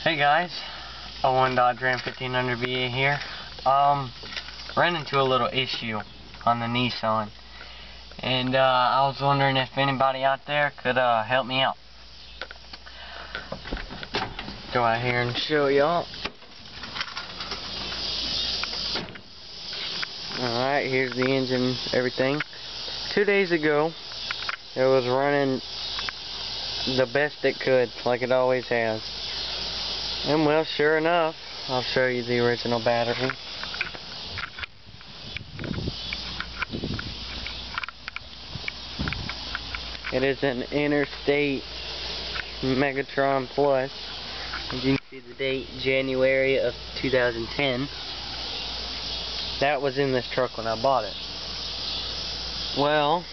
Hey guys, Wont Dodge Ram 1500 VA here. Ran into a little issue on the Nissan, and I was wondering if anybody out there could help me out. Go out here and show y'all. Alright, here's the engine, everything. 2 days ago, it was running the best it could, like it always has. And well, sure enough, I'll show you the original battery. It is an Interstate Megatron Plus. As you can see the date, January of 2010. That was in this truck when I bought it. Well,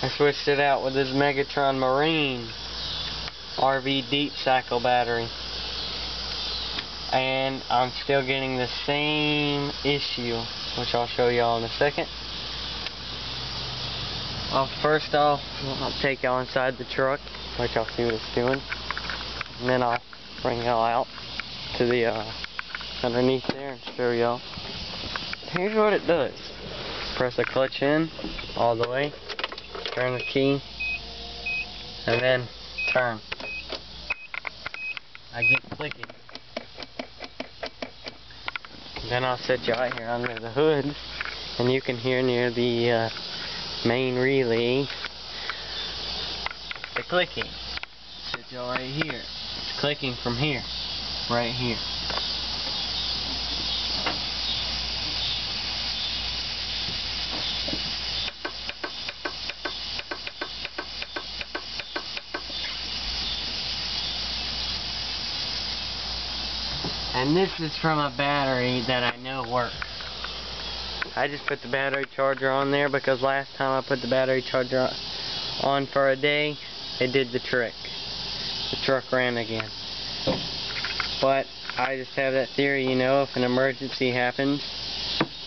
I switched it out with this Megatron Marine RV deep cycle battery. And I'm still getting the same issue, which I'll show y'all in a second. First off, I'll take y'all inside the truck, let y'all see what it's doing. And then I'll bring y'all out to the underneath there and show y'all. Here's what it does. Press the clutch in all the way, turn the key, and then turn. I get clicking. Then I'll set you out here under the hood, and you can hear near the main relay the clicking. Set y'all right here. It's clicking from here, right here. And this is from a battery that I know works. I just put the battery charger on there because last time I put the battery charger on for a day, it did the trick. The truck ran again. But I just have that theory, you know, if an emergency happens,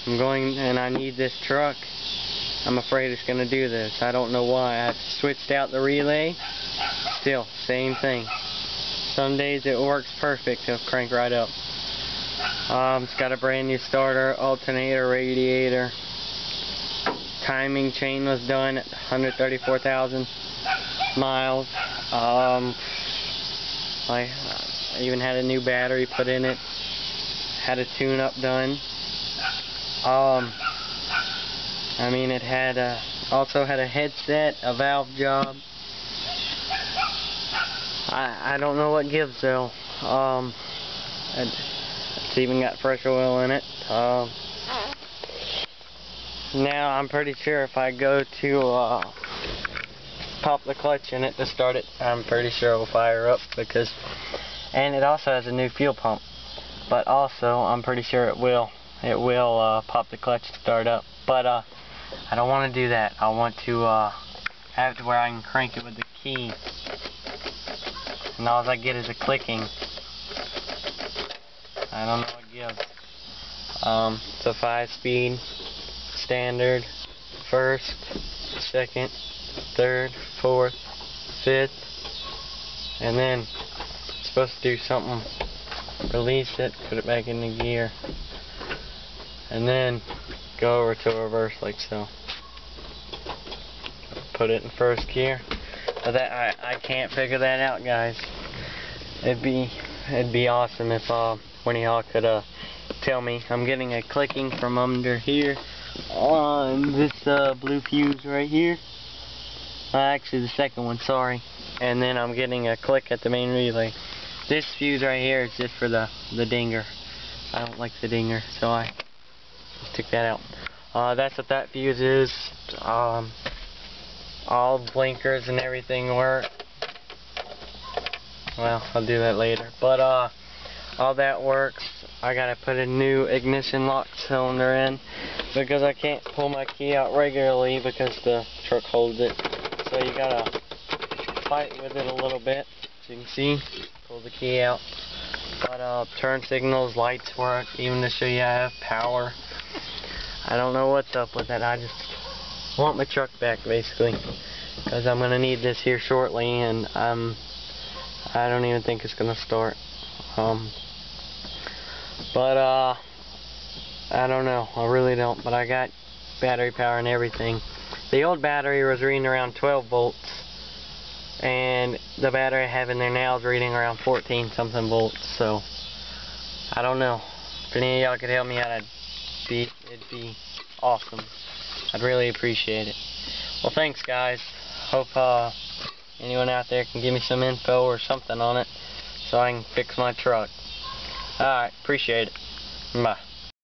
I'm going and I need this truck, I'm afraid it's going to do this. I don't know why. I switched out the relay. Still, same thing. Some days it works perfect. It'll crank right up. It's got a brand new starter, alternator, radiator. Timing chain was done at 134,000 miles. I even had a new battery put in it. Had a tune-up done. I mean, it had also had a headset, a valve job. I don't know what gives though. It's even got fresh oil in it. Now I'm pretty sure if I go to pop the clutch in it to start it, I'm pretty sure it will fire up because, and it also has a new fuel pump. But also I'm pretty sure it will pop the clutch to start up. But I don't want to do that. I want to have it where I can crank it with the key. And all I get is a clicking. I don't know what gives. It's a 5-speed, standard, first, second, third, fourth, fifth, and then it's supposed to do something. Release it, put it back in the gear, and then go over to reverse like so. Put it in first gear. But that I can't figure that out, guys. It'd be awesome if one of y'all could tell me. I'm getting a clicking from under here on this blue fuse right here. Actually, the second one, sorry. And then I'm getting a click at the main relay. This fuse right here is just for the dinger. I don't like the dinger, so I just took that out. That's what that fuse is. All blinkers and everything work. Well, I'll do that later. But all that works. I gotta put a new ignition lock cylinder in because I can't pull my key out regularly because the truck holds it. So you gotta fight with it a little bit. As you can see, pull the key out. But turn signals, lights work. Even to show you I have power. I don't know what's up with it. I just want my truck back basically because I'm gonna need this here shortly, and I don't even think it's gonna start. But I don't know. I really don't. But I got battery power and everything. The old battery was reading around 12 volts. And the battery I have in there now is reading around 14 something volts. So I don't know. If any of y'all could help me out, it'd be awesome. I'd really appreciate it. Well, thanks guys. Hope anyone out there can give me some info or something on it so I can fix my truck. Alright, appreciate it. Bye.